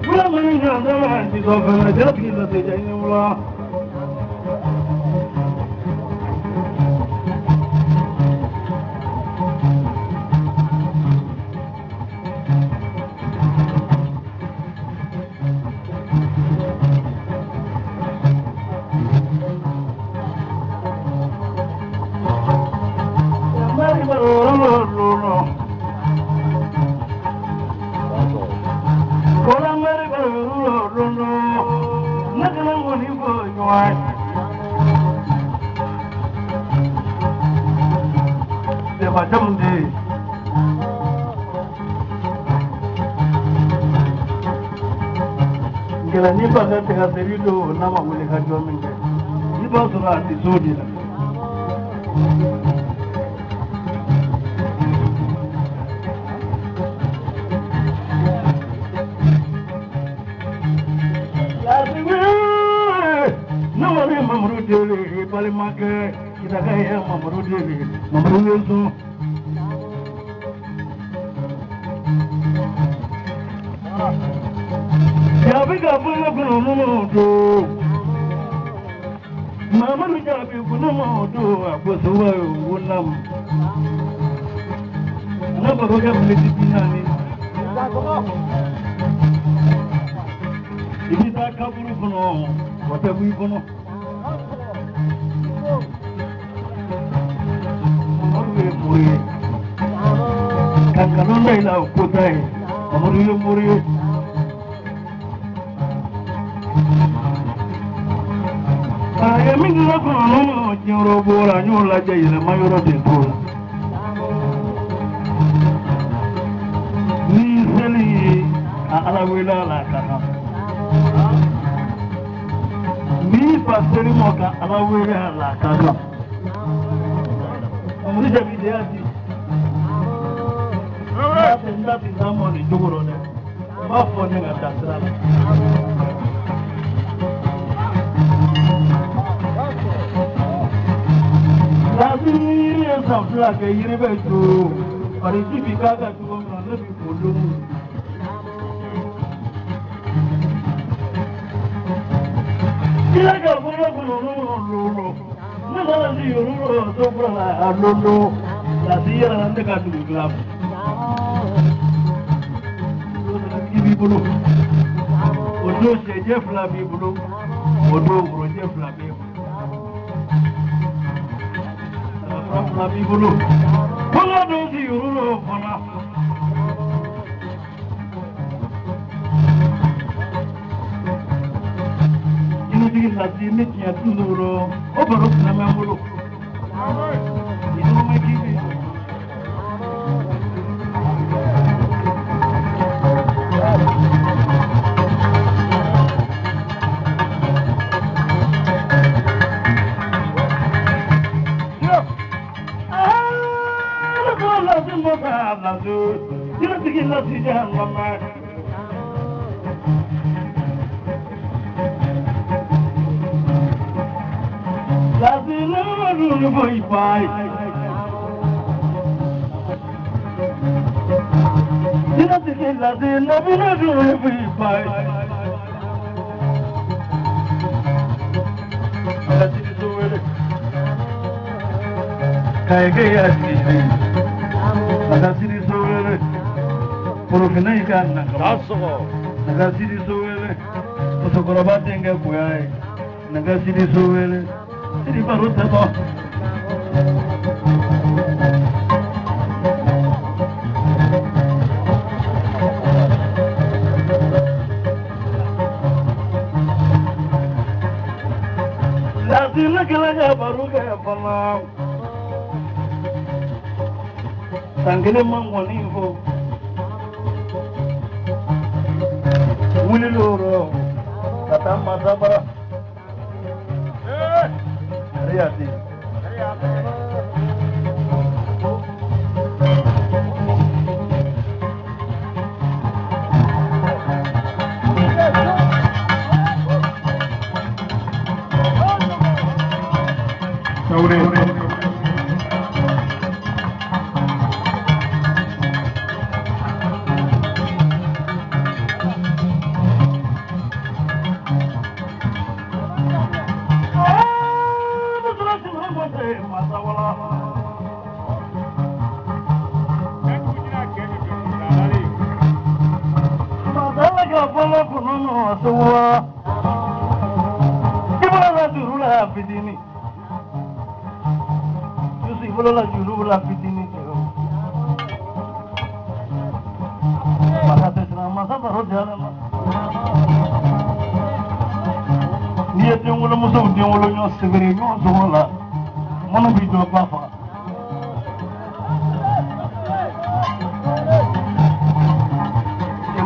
ولا من هذا ما عندي ضفنا جاتي لتجيني ولا ni ba ga ta dari do na ma wule ka jo min ke ni ba su ra ti so di la la ti we na ma re mamru de le pale ma ke kita ka ya mamru de le mamru ye so Jabiga buna buna modo Mama nu jabi buna modo Abusuwa unam Na baroga mleti binani Ibita kaburu kuno Watabu kuno Maruwe muri Kankanonda ila ukotai Maruwe muri Ay, mi no cono, yo bora, yo la jay, la mayor de toda. Ni seli a la abuela la caja. Mi pastel moca a la abuela la caja. Muri ya video así. Ya tenda tindamo ni juguro ne. Ma fone ga tasra. Lazimi ya safla ke yiri betu ari tibi kaga tu ko na nabi polo ila ga bolo bolo lo na la di ro to bra lo la sira nande ka tu glab tibi bolo odo se je fla bi bolo odo bro je fla bi la bibulu kola do di urulo fana ini digi la di mit ya tunuro o baro na mamulu ini me kibi You're thinking of the jam, Mama. That's the boy by. You're not thinking that the never by. That's it, so well. Nagasiri sowele porofina ikana kaso nagasiri sowele potokoroba tenge kuyae nagasiri sowele siri baruta to lazima kala baruga fala Tangele mangoni ho Wuli loro Kata mazabara Riyati Saure fala kunono suwa ibala durula fitini yusi ibala durula fitini masa tesna masa baro jala ni etengula muso tengula nyo severi nyo zola mono bi do pafa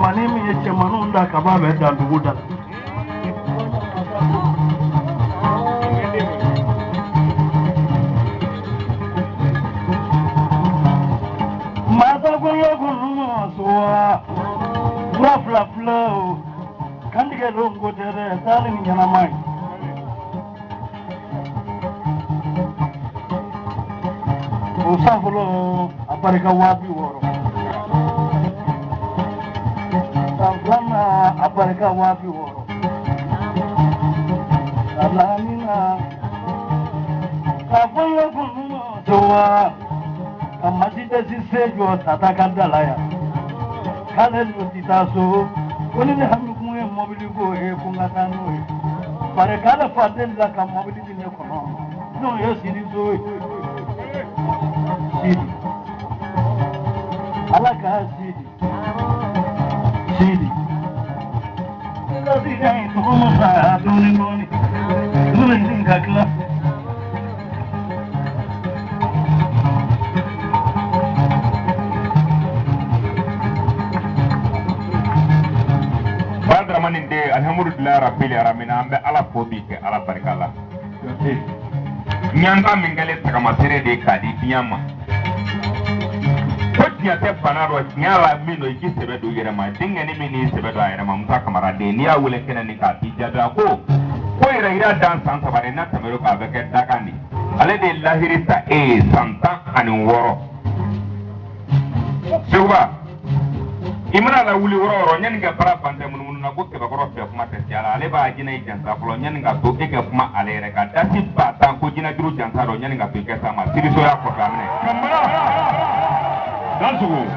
manimi yeche manunda kababe da duguda mata gulo gulo soa fla flow kandige longo tere tali nyana mai usafulo aparika wapi woro Samplana aparika wapi woro Salamina Kapoyo kununo Joa Kamasita sisejo tatakandalaya Kalelu titaso Kunini hamikuwe mobili goe kungatano Pare kala fadela ka mobili dine kono No yo siri zoe Siri Alaka siri Sidi. Nasi jai tumu sa doni doni, doni tingkatlah. Badra maninde alhamdulillah rabbil alamin ambe ala fodi ke ala barikalla. Nyanga mingale tagama tere de kadi biyama. Kotiya te banaro nyala mino iki sebedo yerema dingeni mini sebedo yerema musa kamara de ni awule kena ni ka tijada ko ira dan san sabare na tamero ka be ke dakani ale de lahirita santa ani woro suba imana la wuli woro nyani ga para bande mun na ko ke ba ko fe kuma te yala ale ba jina janta flo nyani ga to ke kuma ale re ka dati ba tan ko jina duru janta ro nyani ga to ke sama siri so ya ko kamne kamara That's all.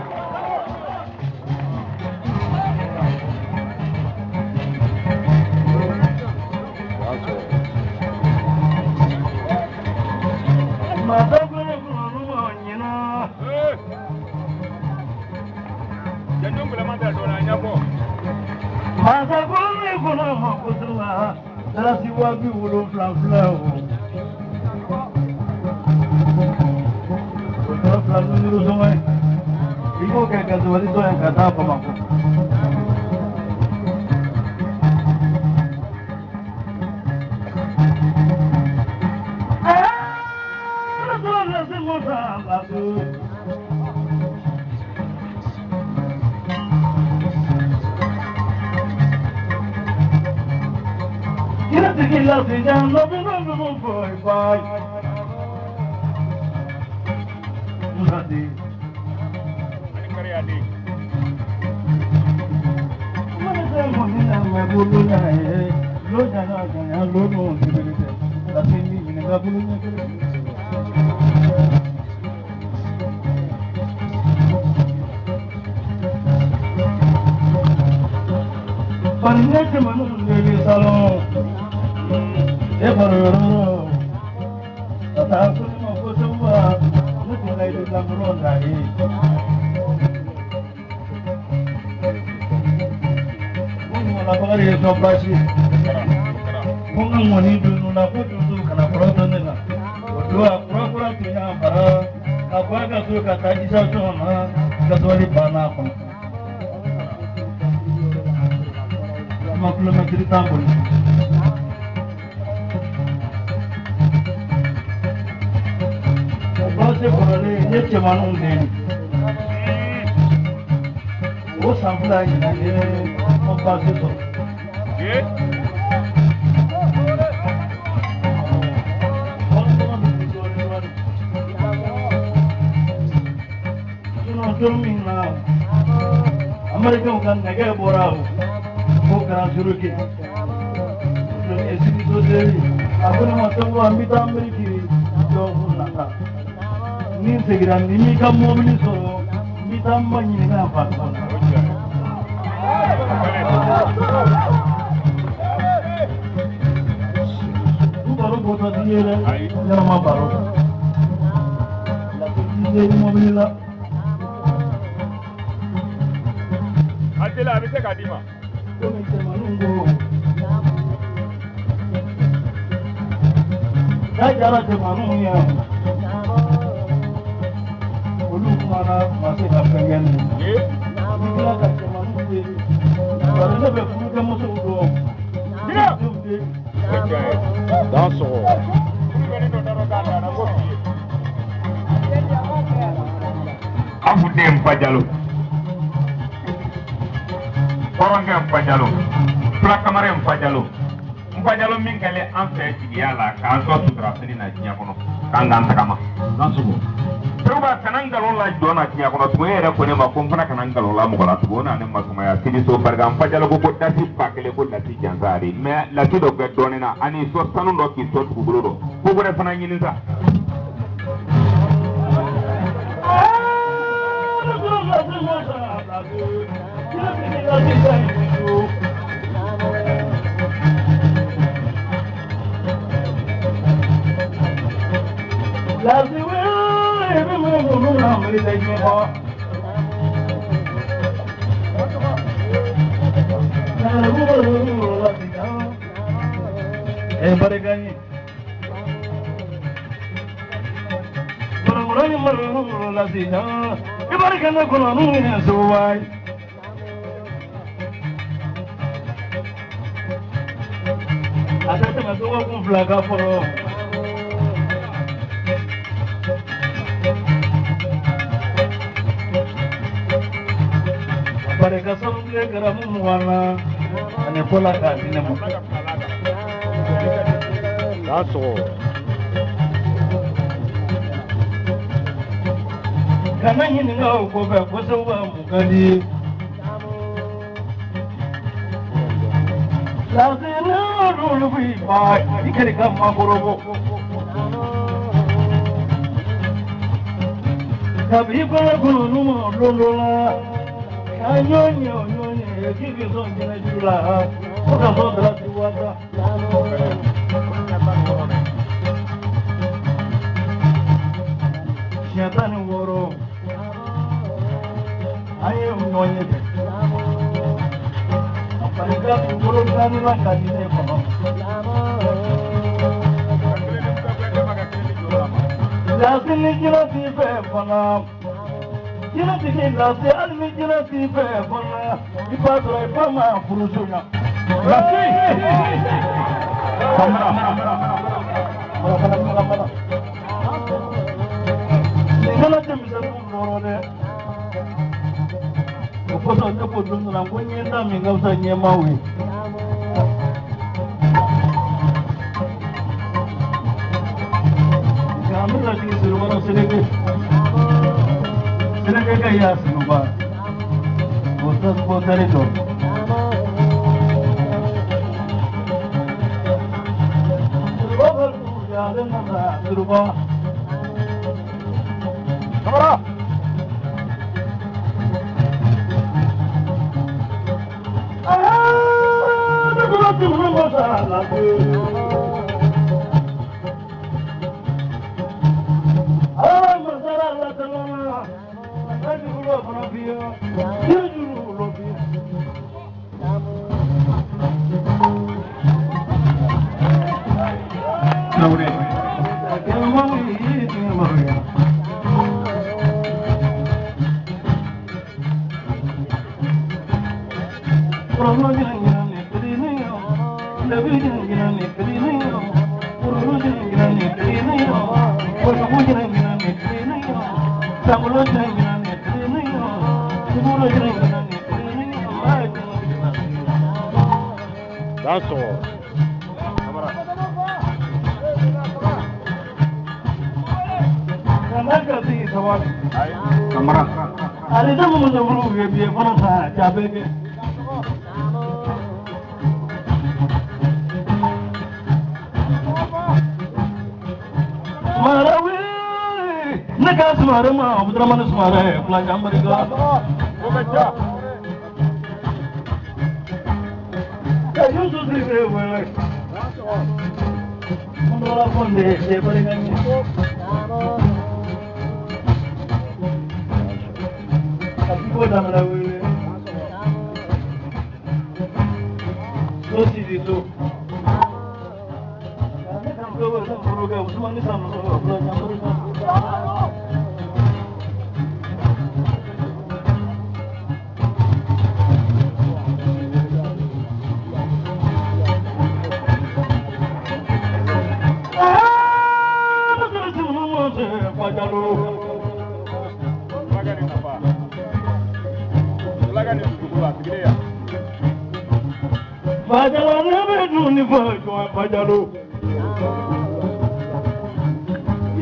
Iko ke kazuali to yang kata apa mampu. Kita tinggal di jalan belum boy. Musadi. Kung money dulu na po dulu kana proto nila. Dua pura tunya para apa kasu kata isa sona kaswali bana ko. Maklu cerita pun. Bose porale ye chemanu ndeni. Wo sampla ni ne kompasi to. Amerika bukan negara borau, bukan suruki. Esi itu jadi, aku nama semua ambita Amerika, jauh nata. Ni segera ni kamu beli so, ambita banyak ni apa? Nyama baro. La petite mobile là. Adela abise kadima. Comme c'est manungo. Jara de manunya. Olu mana masih kapengen. Ila ka manunya. Baru ne be furu ke muso do. Dira. Danso. Abu dem pajalo. Koronge mpajalo. Pla kamare mpajalo. Mpajalo min kale an fɛ sigiya la k'an sɔ sutura fini na diɲɛ kɔnɔ k'an k'an tagama. Dansogo. Pɛrɛba kana n nkalon la jɔn na diɲɛ kɔnɔ tugun e yɛrɛ ko ne ma ko n fana kana n nkalon la mɔgɔ la tugun o na ne ma sumaya sini so barika mpajalo ko dasi ba kelen ko lati jansaari mais lati dɔ bɛ dɔɔnin na ani sɔ sanu dɔ k'i sɔ dugukolo dɔ ko wɛrɛ fana ɲini sa. That's all. Kana yin nga ko ba ko so wa mu gadi la zena ru bi ba ikere ka ma gorobo tabi ko ko no mo lolola anyonyo nyonye ki bi so jina jula ko ka so dra ti wata Shatani woro aye nyonye de apalika woro kani la kadine kono Lasini jina ti fe fana jina ti ke lasi almi jina ti fe fana ipato e fama furusunya lasi kamera Ningana temisa kumorode Ukoso nyepo dundu na mwenyenda mingausa nyemawi Kamila tiki sirumano seneke kaya sinuba Bostas botarito Siruba kuja ademasa siruba Kamera! That's all. Kamera. Ada jamu menjamuru biar mana sah cabai ke. Marawi, nak semara mah, betul mana semara, pelajar mereka. Kayu tu sih boleh. Mundora fonde se paregani. Aku dah melawi. Dosi itu. Kami kan kau program semua ni sama program. Fajalu beduni fajalu.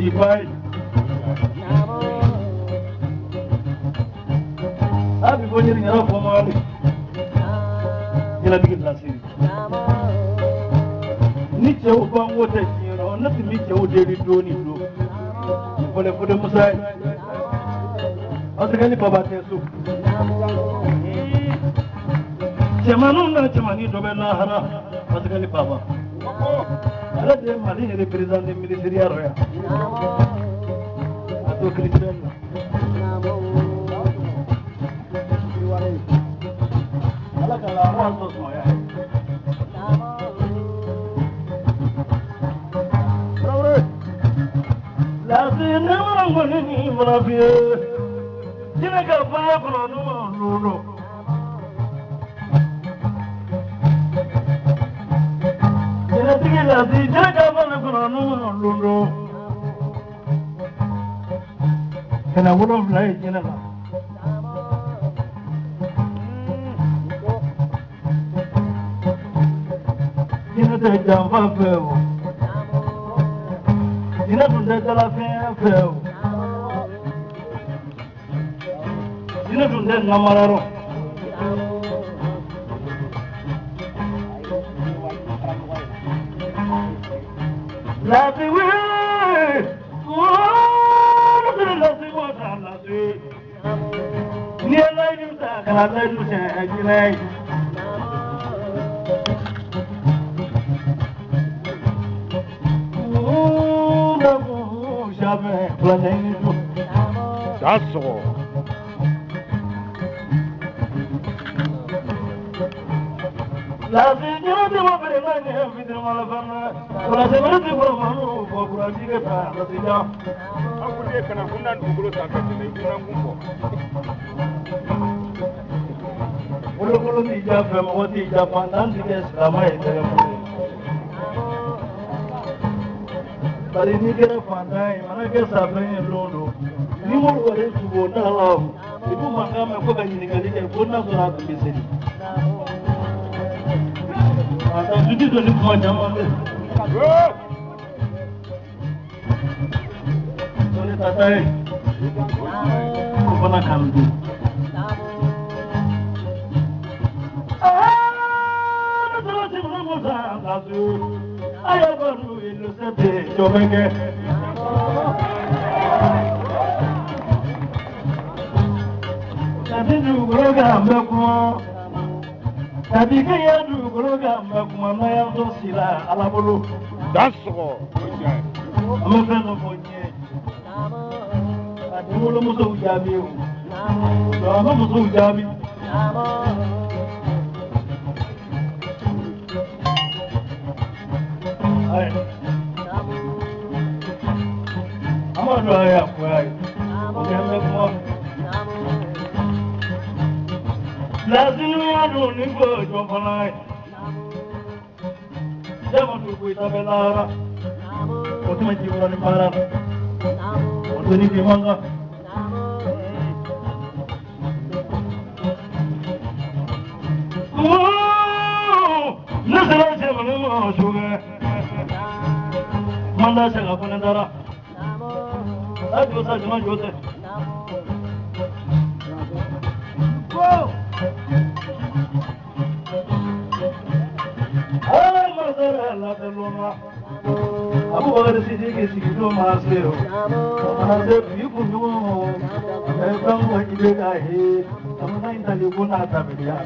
Ibai. Abi bonjeri ngara pomali. Jela dikit lasi. Ni cew bang wote kiro, nati ni cew deri doni do. Boleh musai. Asal ni baba tesu. Cemanu na cemani dobe lahara asal ni baba. Ada dia mali ni representan militeri araya. Atau Kristen. Ala kalau awal tu semua ya. Lazim orang ni melafi. Jika kapal penuh lulu. Lazim jika kapal penuh lulu. Kena ulur lain jenak. Jenak dah jawab feu. Jenak sudah jalan feu. Jenak sudah ngamararo. Lazim ni lain ni tak kalau lain tu saya jelek. That's all. Lazim jangan cuma berenang ya, fitur malah pernah. Kalau saya berarti bermalu, berkurang juga tak. Lazim jangan. Aku dia kena undang dulu sampai sini, undang kumpul. Ulu tidak mau tidak pandang tidak selama itu. Tadi ni kira pandai, mana kira sabarnya lulu. Ni mau orang subuh dalam. Ibu makam aku kan ini kali dia pun nak surat bising. Atau jadi tu ni macam mana? Boleh tatai. Apa nak kamu? Ayah baru itu sedih, coba ke? Tadi dulu gambar kuma, tadi kaya dulu gambar kuma, naya tu sila ala bulu. That's all. Amukan tu punya. Tadi mulu musuh jami, lama musuh jami. Amal doa ya, boy. Jangan lupa. Lazim ada ni berjuang palai. Jangan lupa kita belara. Untuk menjiwai ni malam. Untuk ni dimangga. Nasrani siapa ni masuk? Manda siapa pun antara. Aduh, saya cuma jodoh. Wow. Ah, masalah lah terlumah. Aku baru sedikit tu masih. Mana ada biupun tu. Kamu lagi dekai. Kamu nak intali pun ada media.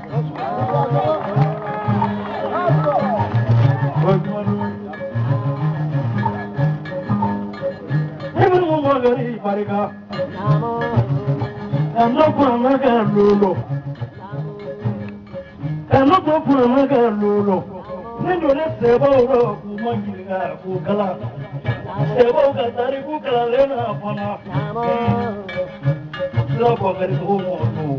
fana ka lolo ni dole sɛbɛw rɔ k'u ma ɲininka k'u kalan sɛbɛw ka tariku kalanlen na fana sira Bubakari Togo mɔgɔw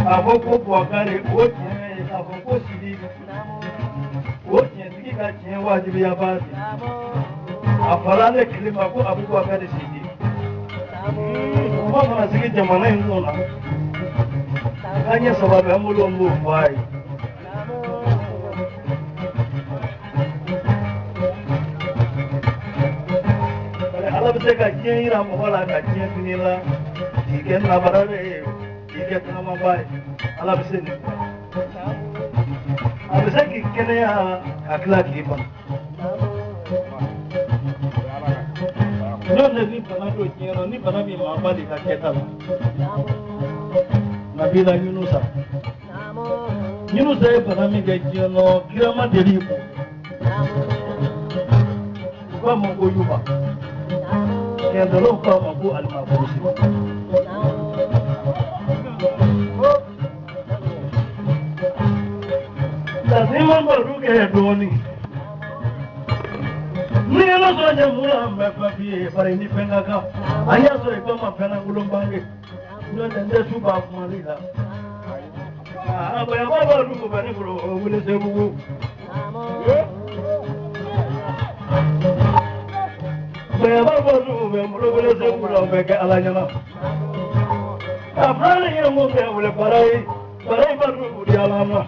a fɔ ko Bubakari o tiɲɛ ye k'a fɔ ko Sidi o tiɲɛtigi ka tiɲɛ wajibiya b'a di a fɔra ne Kilima ko Abubakari Sidi o ma mana sigi jamana in kɔnɔ k'an ye saba bɛ an bolo n b'o fɔ a ye Ala bɛ se ka diɲɛ yira mɔgɔ la ka diɲɛ fini la k'i kɛ nabarare ye k'i kɛ tagamaba ye Ala bɛ se nin a bɛ se k'i kɛnɛya ka tila k'i ban n'o tɛ ni bana dɔ diɲɛ ni bana min maa bali ka kɛta la Nabila Yunusa Yunusa ye bana min kɛ diɲɛ nɔ kira ma deli ko u k'a ma ko Yuba Yandalo k'a ma ko Alimafusi lazima baro kɛ dɔɔnin ni Ala sɔnna ɲɛ mun na an bɛ fɛn f'i ye bari ni fɛn ka kan an y'a sɔrɔ i ba ma fɛn lankolon bange n'o tɛ n tɛ su b'a kumali la bayaba b'a dugu bɛ ne bolo o wele Sebugu bayaba b'a dugu bɛ n bolo wele Sebugu la o bɛ kɛ Ala ɲɛna a fila ni ye mun kɛ wele bara ye b'a dugu di Ala ma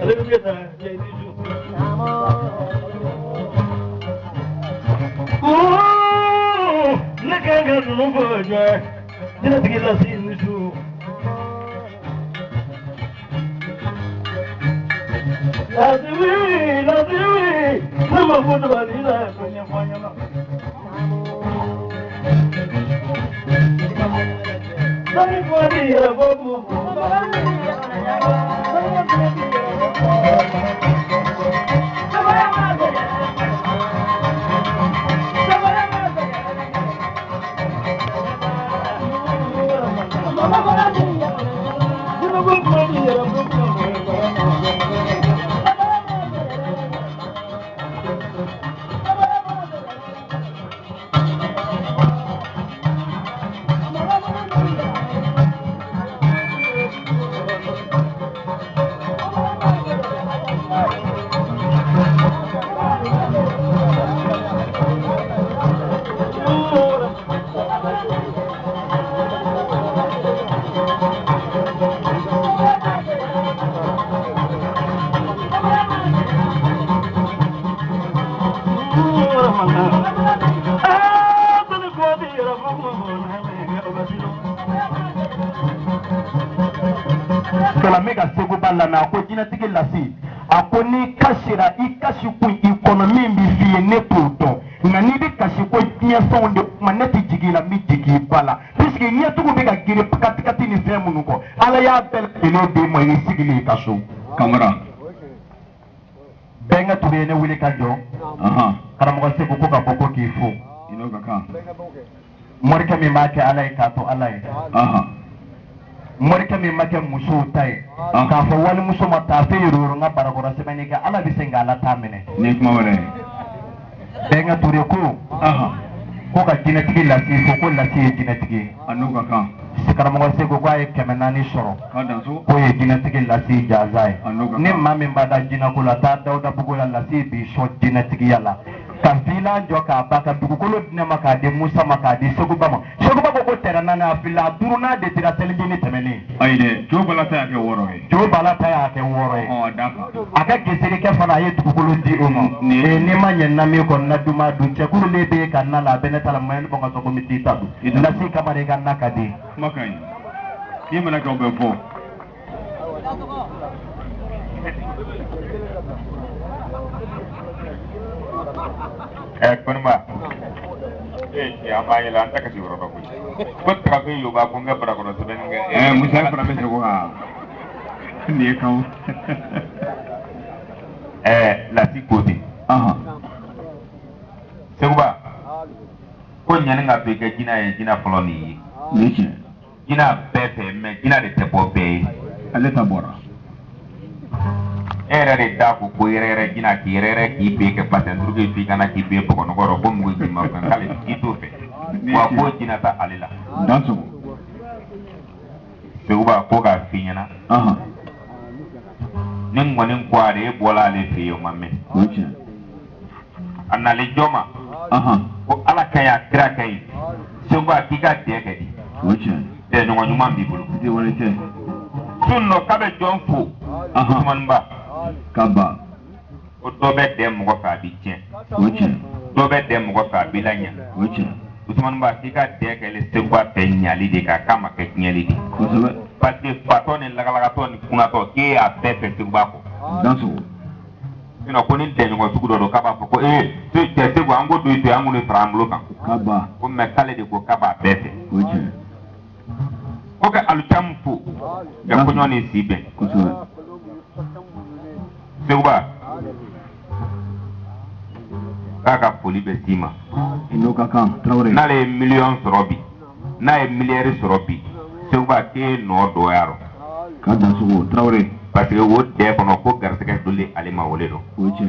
ale bɛ kɛ tan jɛni su ne kan ka ninnu fɔ jɔ jinɛtigi lasi ni su lasiwi ne ma fɔ dabali la ko ɲɛfɔ an ɲɛna sani fɔ di yɛrɛ fɔ mun Mega Segu Balana ko jinɛtigi lasi a ko ni kasira I kasi kun I kɔnɔ min bi f'i ye ne t'o dɔn nka n'i bɛ kasi ko diɲɛ fɛnw de kuma ne tɛ jigin I la n bɛ jigin I ba la puisque ɲɛtugu bɛ ka girin kati ni fɛn minnu kɔ Ala y'a bɛɛ lajɛlen d'e ma I sigilen I ka so kamara bɛnkɛ tun ye ne wuli ka jɔ karamɔgɔ Segu ko ka bɔ ko k'i fo I n'o ka kan morikɛ min b'a kɛ Ala ye k'a to Ala ye morikɛ min ma kɛ musow ta ye k'a fɔ walimuso ma taa fɛ yoro n ka barakɔrɔ sɛbɛnni kɛ Ala bɛ se k'Ala ta minɛ ni kuma wɛrɛ bɛnkɛ Ture ko ko ka jinɛtigi lasi fo ko lasi ye jinɛtigi ye a n'o ka kan karamɔgɔ Segu ko a ye 400 sɔrɔ k'o ye jinɛtigi lasi Jaza ye ni maa min b'a da jinɛko la taa Dawudabugu la lasi b'i sɔn jinɛtigiya la ka filan jɔ k'a ba ka dugukolo di ne ma k'a di Musa ma k'a di Seguba ma Seguba ko tɛrɛ naani a filila a duurunan de dira selidini tɛmɛnen ayi dɛ Jo Bala ta y'a kɛ 6 ye Jo Bala ta y'a kɛ 6 ye a ka geserikɛ fana a ye dugukolo di o ma n'i ma ɲɛ na min kɔ na duma dun cɛkuru le bɛ ka na la a bɛ ne ta la ma ne bɔ ka sɔgɔ mi t'i ta dun lasi kamara I ka na ka di kuma ka ɲi I mana kɛ o bɛ fɔ Konba ya ma yela anta kasi woro ko ko tra ko yo ba ko nga bara ko so ben nga musa fara be ko ha ni ko la ti ko di seguba ko nyani nga to ke jina ye jina folo ni Niche. jina pepe me jina de tepo be Aleta bora. era de da ko yere jina ki yere ki be ke paten druge fi kana ki be ko no goro bom go jima ko kale ki to fe wa ko jina ta alila Danso. seguba ko ga finyana Aha. nin ngonin kware bola le fi yo mamme Niche. anale joma Aha. ko ala kaya kira kai seguba ki ga de ke di Niche. de no nyuma bi bulu Di wale te. sunno kabe jonfu Aha. Usman ba Kaba. o do be dem ko fa bi tien Niche. do be dem ko fa bi lanya Niche. Usman ba ki ga de ke le seguba pe nyali de ka kama ke nyali de Kosobe. parce que patone la to ni kuna to ke a pe pe seguba ko Danso. ino ko ni de ngo sugu do kaba ko te seguba ango do ite ango ni tramlo kan Kaba. ko me kale de ko kaba pe pe Niche. ko ka alucham fu ga ko nyoni sibe Kosobe. seguba kaka poli be sima Ino kakan. Traore. n'ale million sɔrɔ bi n'a ye miliyɛri sɔrɔ bi seguba k'e nɔ dɔgɔyara Ka danso. Traore. parce que o dɛ kɔnɔ ko garisɛgɛ dole ale ma wele dɔn Niche.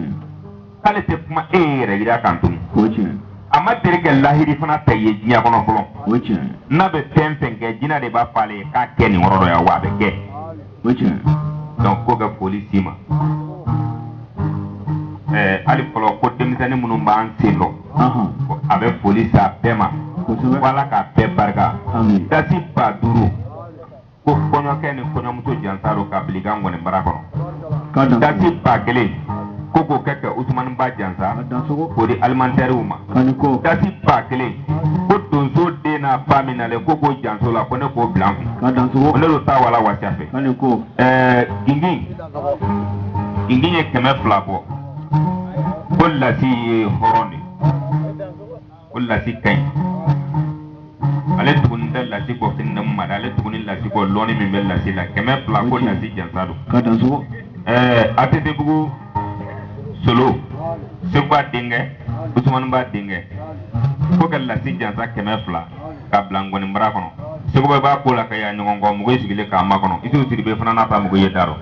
k'ale tɛ kuma e yɛrɛ yira kan tuguni Niche. a ma deli kɛ lahiri fana ta ye diɲɛ kɔnɔ fɔlɔ Niche. n'a bɛ fɛn fɛn kɛ jinɛ de b'a fɔ ale ye k'a kɛ nin yɔrɔ dɔ yan wa a bɛ kɛ Niche. donc ko kɛ foli s'i ma hali fɔlɔ ko denmisɛnnin minnu b'an sen dɔn Aha. a bɛ foli s'a bɛɛ ma Kosobe. wala k'a bɛɛ barika Amin. dasi 5,000 ko kɔɲɔkɛ ni kɔɲɔmuso jansaro ka bili kan ŋɔni bara kɔnɔ Ka danso. dasi 1,000 ko k'o kɛ Usmani ba jansa Ka danso. k'o di alimentaires ma Kaniko. dasi 1,000 ko donso den n'a ba min nalen ko k'o janso la ko ne k'o bila n kun Ka danso. ko ne do taa wala wasiya fɛ Kaniko. gingin ye 200 bɔ ko lasi ye hɔrɔn de ko lasi ka ɲi ale tuguni tɛ lasi kɔ fini ma ale tuguni lasi kɔ lɔni min bɛ lasi la 200 ko lasi jansa don Ka danso. ATT-bugu solo seguba denkɛ Usmani ba denkɛ ko ka lasi jansa 200 ka bila ngɔni bara kɔnɔ seguba b'a ko la ka ya ɲɔgɔn kɔ mɔgɔ sigilen k'a ma kɔnɔ Isu Sidibe fana n'a ta mɔgɔ ye da rɔ